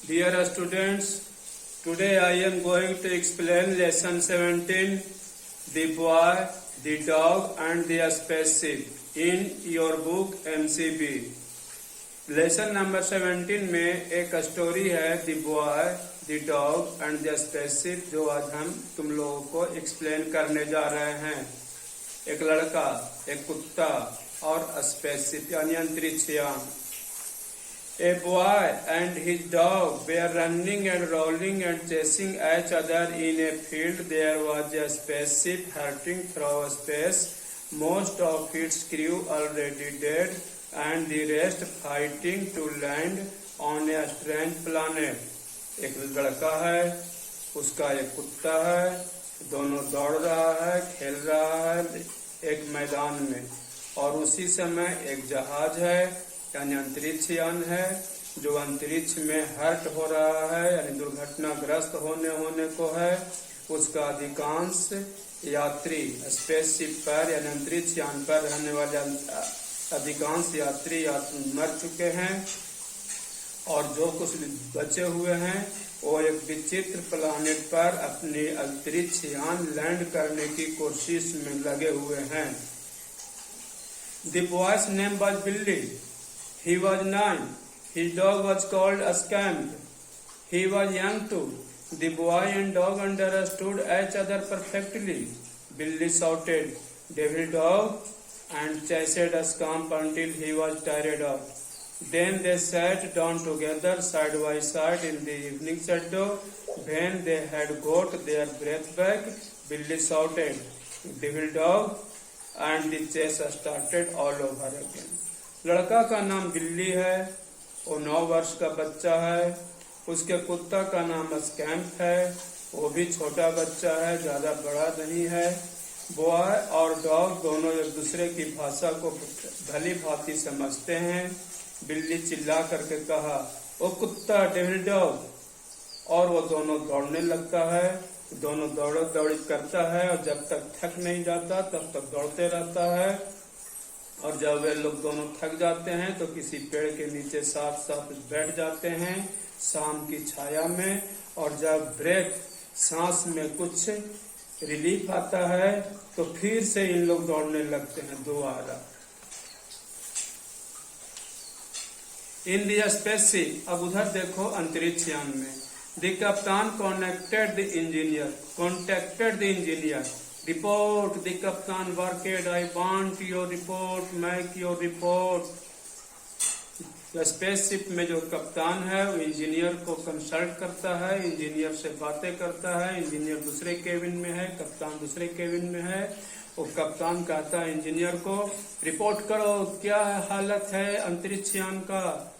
Dear students, today I am going to explain lesson 17, the boy, the dog and the spaceship in your book MCB. Lesson number 17 में एक story है the boy the dog and the spaceship, जो आज हम तुम लोगों को explain करने जा रहे हैं। एक लड़का, एक कुत्ता और स्पेसशिप यानी अंतरिक्ष यान। A boy and his dog were running and rolling and chasing each other in a field. There was a spaceship hurtling through space, most of its crew already dead, and the rest fighting to land on a strange planet. एक लड़का है, उसका एक कुत्ता है, दोनों दौड़ रहा है, खेल रहा है एक मैदान में, और उसी समय एक जहाज है यानी अंतरिक्ष यान है जो अंतरिक्ष में हर्ट हो रहा है यानी दुर्घटनाग्रस्त होने को है। उसका अधिकांश यात्री स्पेसशिप पर यानी अंतरिक्ष यान पर रहने वाले अधिकांश यात्री मर चुके हैं, और जो कुछ बचे हुए हैं वो एक विचित्र प्लानेट पर अपने अंतरिक्ष यान लैंड करने की कोशिश में लगे हुए हैं। The boy's name was Billy. He was 9. His dog was called Scamp. He was young too. The boy and dog understood each other perfectly. Billy shouted, "Devil dog," and chased Scamp until he was tired out. Then they sat down together side by side in the evening shadow. When they had got their breath back, Billy shouted, "Devil dog," and the chase started all over again. लड़का का नाम बिल्ली है, वो 9 वर्ष का बच्चा है। उसके कुत्ता का नाम स्कैम्प है, वो भी छोटा बच्चा है, ज्यादा बड़ा नहीं है। बॉय और डॉग दोनों एक दूसरे की भाषा को भली भांति समझते हैं। बिल्ली चिल्ला करके कहा, "ओ कुत्ता, डेविल डॉग," और वो दोनों दौड़ने लगता है। दोनों दौड़ी करता है और जब तक थक नहीं जाता तब तक दौड़ते रहता है, और जब वे लोग दोनों थक जाते हैं तो किसी पेड़ के नीचे साथ साथ बैठ जाते हैं शाम की छाया में, और जब ब्रेथ सांस में कुछ रिलीफ आता है तो फिर से इन लोग दौड़ने लगते हैं दोबारा। इन द स्पेसशिप, अब उधर देखो अंतरिक्ष यान में, द कप्तान contacted the engineer report the कप्तान वर्केड, "I want your report, make your report." Spaceship में जो कप्तान है वो इंजीनियर को कंसल्ट करता है, इंजीनियर से बातें करता है। इंजीनियर दूसरे केबिन में है, कप्तान दूसरे केबिन में है। वो कप्तान कहता है इंजीनियर को, "रिपोर्ट करो, क्या हालत है अंतरिक्ष यान का?"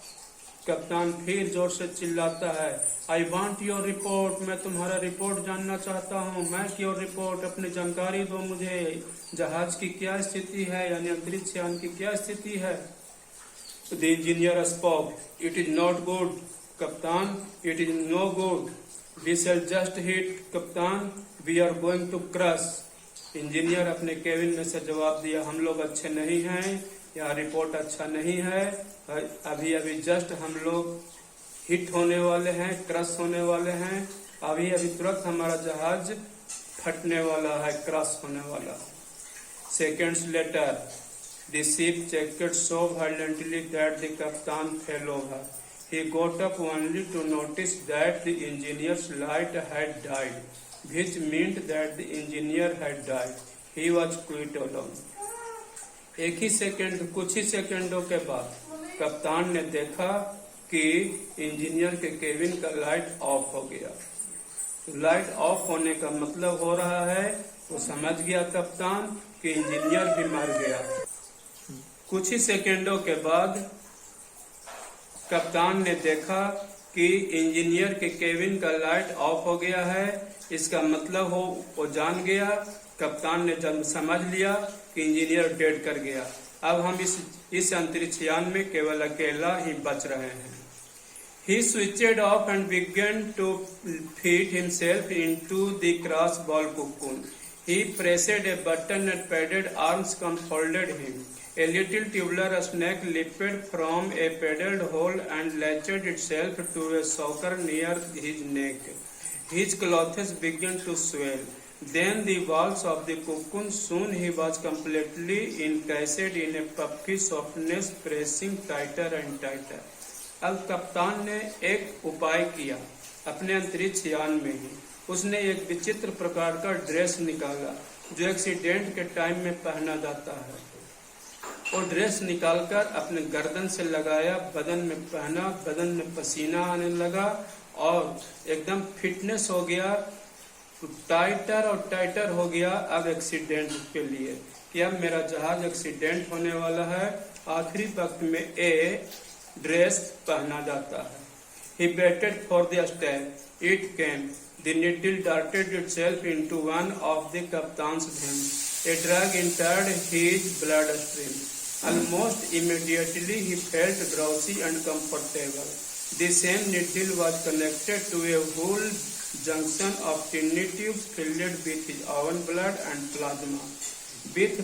कप्तान फिर जोर से चिल्लाता है, "I want your report, मैं तुम्हारा रिपोर्ट जानना चाहता हूँ। make your report, अपनी जानकारी दो मुझे, जहाज की क्या स्थिति है यानी अंतरिक्ष यान की क्या स्थिति है?" The engineer spoke, "It is not good, कप्तान, it is no good. We shall just hit, कप्तान, we are going to crash." Engineer अपने केबिन में से जवाब दिया, "हम लोग अच्छे नहीं हैं, यह रिपोर्ट अच्छा नहीं है, अभी अभी जस्ट हम लोग हिट होने वाले हैं, क्रश होने वाले हैं, अभी अभी तुरंत हमारा जहाज फटने वाला है, क्रश होने वाला।" Seconds later, the ship checked so violently that the captain fell over. He got up only to notice that the engineer's light had died, which meant that the engineer had died. He was quite alone. कुछ ही सेकंडों के बाद कप्तान ने देखा कि engineer के cabin का लाइट ऑफ हो गया। लाइट ऑफ होने का मतलब हो रहा है, वो समझ गया कप्तान कि इंजीनियर भी मर गया। कुछ ही सेकंडों के बाद कप्तान ने देखा कि इंजीनियर के केबिन का लाइट ऑफ हो गया है। इसका मतलब वो जान गया, कप्तान ने जब समझ लिया कि इंजीनियर डेड कर गया। अब हम इस अंतरिक्ष यान में केवल अकेला ही बच रहे हैं। He switched off and began to fit himself into the cross ball cocoon. He pressed a button and padded arms unfolded him. A little tubular snake leaped from a padded hole and latched itself to a sucker near his neck. His clothes began to swell. Then the walls of the cocoon, soon he was completely encased in a puffy softness, pressing tighter and tighter. अब कप्तान ने एक उपाय किया अपने अंतरिक्ष यान में ही। उसने एक विचित्र प्रकार का ड्रेस निकाला जो एक्सीडेंट के टाइम में पहना जाता है। वो ड्रेस निकालकर अपने गर्दन से लगाया, बदन में पहना, बदन में पसीना आने लगा और एकदम फिटनेस हो गया, टाइटर और टाइटर हो गया अब एक्सीडेंट के लिए कि अब मेरा जहाज एक्सीडेंट होने वाला है। आखिरी वक्त में ए ड्रेस पहना जाता है। He waited for the step. It came. The needle darted itself into one of the captain's veins. A drag entered his bloodstream. Almost immediately he felt drowsy and comfortable. The same needle was connected to a whole junction of tiny tubes filled with his own blood and plasma, with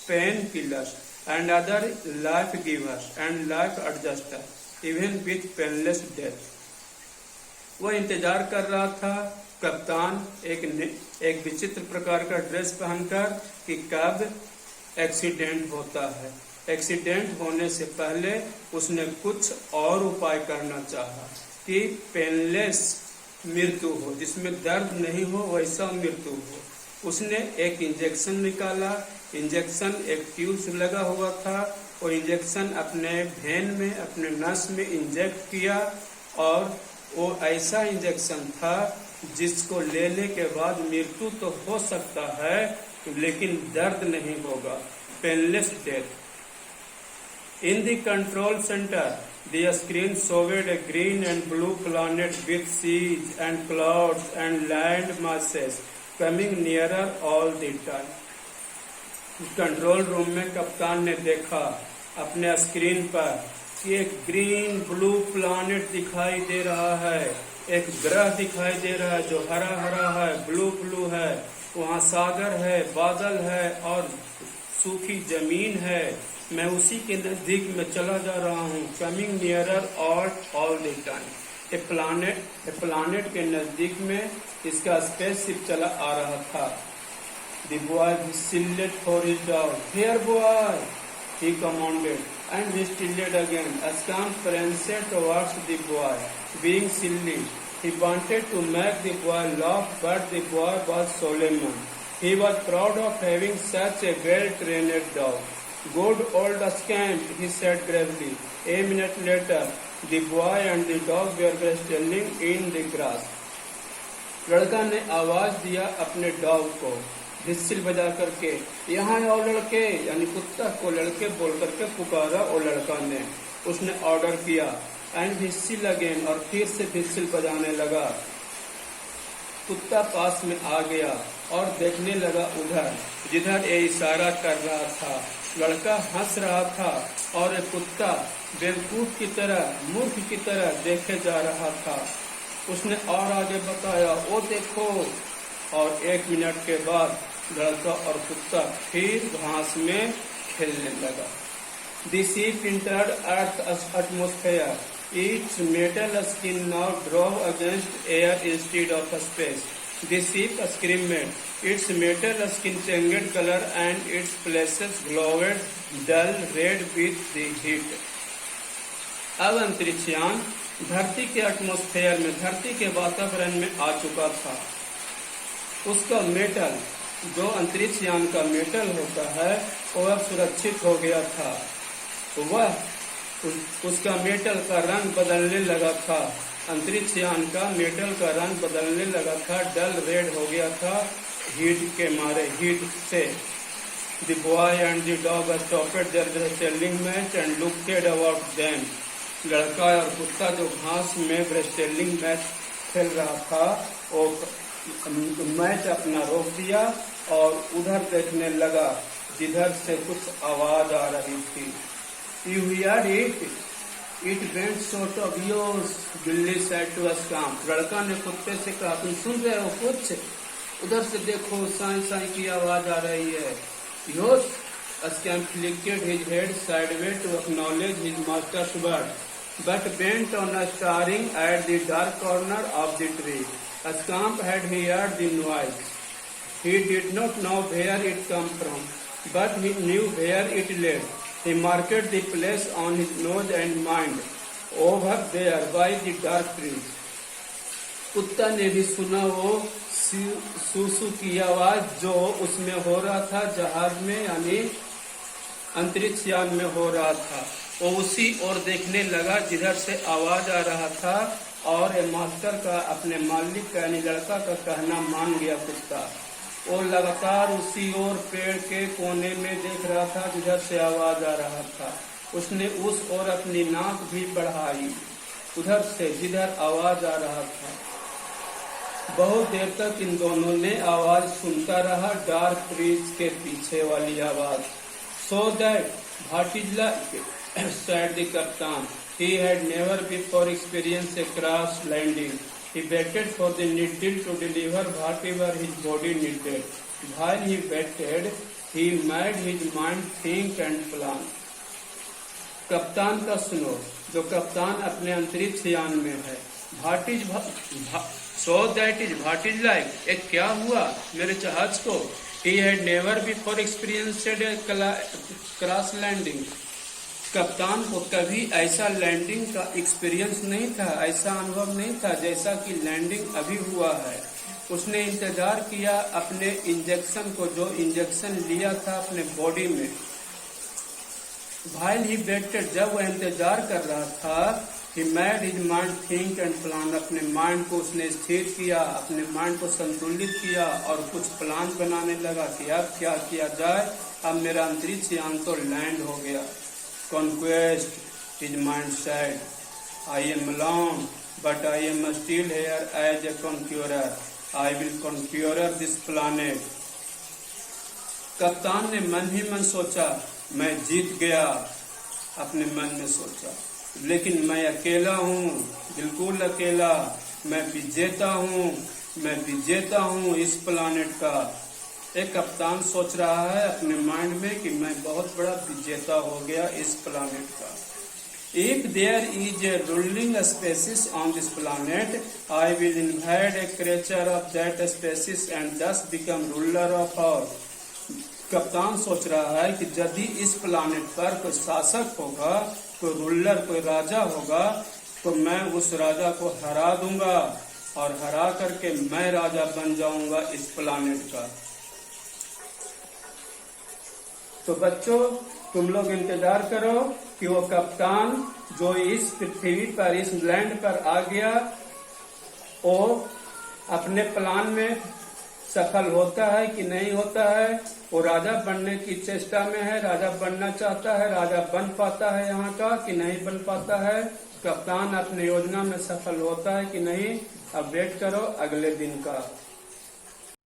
painkillers and other life givers and life adjusters, even with painless death. वो इंतजार कर रहा था कप्तान एक विचित्र प्रकार का ड्रेस पहनकर कि कब एक्सीडेंट होता है। एक्सीडेंट होने से पहले उसने कुछ और उपाय करना चाहा कि पेनलेस मृत्यु हो, जिसमें दर्द नहीं हो वैसा मृत्यु हो। उसने एक इंजेक्शन निकाला। इंजेक्शन एक ट्यूब से लगा हुआ था। वो इंजेक्शन अपने वेन में, अपने नस में इंजेक्ट किया और वो ऐसा इंजेक्शन था जिसको लेने के बाद मृत्यु तो हो सकता है लेकिन दर्द नहीं होगा, painless death. In the control center, the screen showed a green and blue planet with seas and clouds and land masses coming nearer all the time. Control room में कप्तान ने देखा अपने स्क्रीन पर कि एक ग्रीन ब्लू प्लैनेट दिखाई दे रहा है, एक ग्रह दिखाई दे रहा है जो हरा हरा है, ब्लू ब्लू है, वहाँ सागर है, बादल है और सूखी जमीन है। मैं उसी के नजदीक में चला जा रहा हूँ। Coming nearer all the time. A planet के नजदीक में इसका स्पेसशिप चला आ रहा था। The boy whistled for his dog. Here, boy, he commanded, and whistled again. Askam pranced towards the boy, being silly. He wanted to make the boy laugh, but the boy was Solomon. He was proud of having such a well-trained dog. Good old scamp, he said gravely. A minute later, the boy and the dog were standing in the grass. लड़का ने आवाज दिया अपने dog को, whistle बजा करके, यहाँ आओ लड़के, यानी कुत्ता को लड़के बोल करके पुकारा और लड़का ने, उसने ऑर्डर किया एंड विसिल अगेन, और फिर से विसिल बजाने लगा। कुत्ता पास में आ गया और देखने लगा उधर जिधर ये इशारा कर रहा था। लड़का हंस रहा था और एक कुत्ता बेवकूफ की तरह, मूर्ख की तरह देखे जा रहा था। उसने और आगे बताया, ओ देखो, और 1 मिनट के बाद लड़का और कुत्ता फिर घास में खेलने लगा। The ship entered Earth's atmosphere. Its metal skin now drove against air instead of space. The ship screamed. Its metal skin changed color and its flashes glowed dull red with the heat. अब अंतरिक्षयान धरती के atmosphere में, धरती के वातावरण में आ चुका था। उसका मेटल, जो अंतरिक्ष यान का मेटल होता है, वो अब सुरक्षित हो गया था। उसका मेटल का रंग बदलने लगा था। अंतरिक्ष यान का मेटल का रंग बदलने लगा था, डल रेड हो गया था हीट के मारे, हीट से। The boy and the dog stopped their wrestling match and looked about them. लड़का और कुत्ता जो घास में wrestling मैच खेल रहा था, वो मैच अपना रोक दिया और उधर देखने लगा जिधर से कुछ आवाज आ रही थी। You heard it? It went sort of yours, Billy said to Askam. लड़का ने कुत्ते से कहा, तुम सुन रहे हो कुछ? उधर से देखो, साई साई की आवाज आ रही है। योश, Scamp flicked his head sideways to acknowledge his master's word, but bent on staring at the dark corner of the tree. Scamp had heard the noise. He did not know where it came from, but he knew where it led. He marked the place on his nose and mind, over there by the dark tree. कुत्ता ने भी सुना वो सूसू की आवाज जो उसमें हो रहा था, जहाज में यानी अंतरिक्ष यान में हो रहा था। वो उसी ओर देखने लगा जिधर से आवाज आ रहा था, और मास्टर का अपने मालिक का यानी लड़का का कहना मान गया कुत्ता। वो लगातार उसी ओर पेड़ के कोने में देख रहा था जिधर से आवाज आ रहा था। उसने उस ओर अपनी नाक भी बढ़ाई, उधर से जिधर आवाज आ रहा था। बहुत देर तक इन दोनों ने आवाज सुनता रहा, डार्क ट्रीज के पीछे वाली आवाज। So that what is like, said the captain. He had never before experienced a crash landing. He waited for the needle to deliver whatever his body needed. While he waited, he made his mind think and plan. कप्तान का सुनो, जो कप्तान अपने अंतरिक्ष यान में है। So that is what is like. एक क्या हुआ मेरे जहाज को? He had never before experienced a crash landing. कप्तान को कभी ऐसा लैंडिंग का एक्सपीरियंस नहीं था, ऐसा अनुभव नहीं था जैसा कि लैंडिंग अभी हुआ है। उसने इंतजार किया अपने इंजेक्शन को, जो इंजेक्शन लिया था अपने बॉडी में। While he waited, जब वह इंतजार कर रहा था, he made his mind think and plan. अपने माइंड को उसने स्थिर किया, अपने माइंड को संतुलित किया और कुछ प्लान बनाने लगा कि अब क्या किया जाए। अब मेरा अंतरिक्ष यान तो लैंड हो गया। Conquest, his mind said. I am alone, but I am still here as a conqueror. I will conquer this planet. कप्तान ने मन ही मन सोचा, मैं जीत गया। अपने मन में सोचा, लेकिन मैं अकेला हूँ, बिल्कुल अकेला। मैं विजेता हूँ, मैं विजेता हूँ इस प्लानेट का। एक कप्तान सोच रहा है अपने माइंड में कि मैं बहुत बड़ा विजेता हो गया इस प्लानेट का। If there is a ruling species on this planet, I will invade a creature of that species and thus become ruler of all. कप्तान सोच रहा है कि यदि इस प्लानेट पर कोई शासक होगा, कोई रूलर, कोई राजा होगा, तो मैं उस राजा को हरा दूंगा और हरा करके मैं राजा बन जाऊंगा इस प्लानेट का। तो बच्चों, तुम लोग इंतजार करो कि वो कप्तान जो इस पृथ्वी पर, इस लैंड पर आ गया, वो अपने प्लान में सफल होता है कि नहीं होता है। वो राजा बनने की चेष्टा में है, राजा बनना चाहता है, राजा बन पाता है यहाँ का कि नहीं बन पाता है। कप्तान अपने योजना में सफल होता है कि नहीं, अब वेट करो अगले दिन का।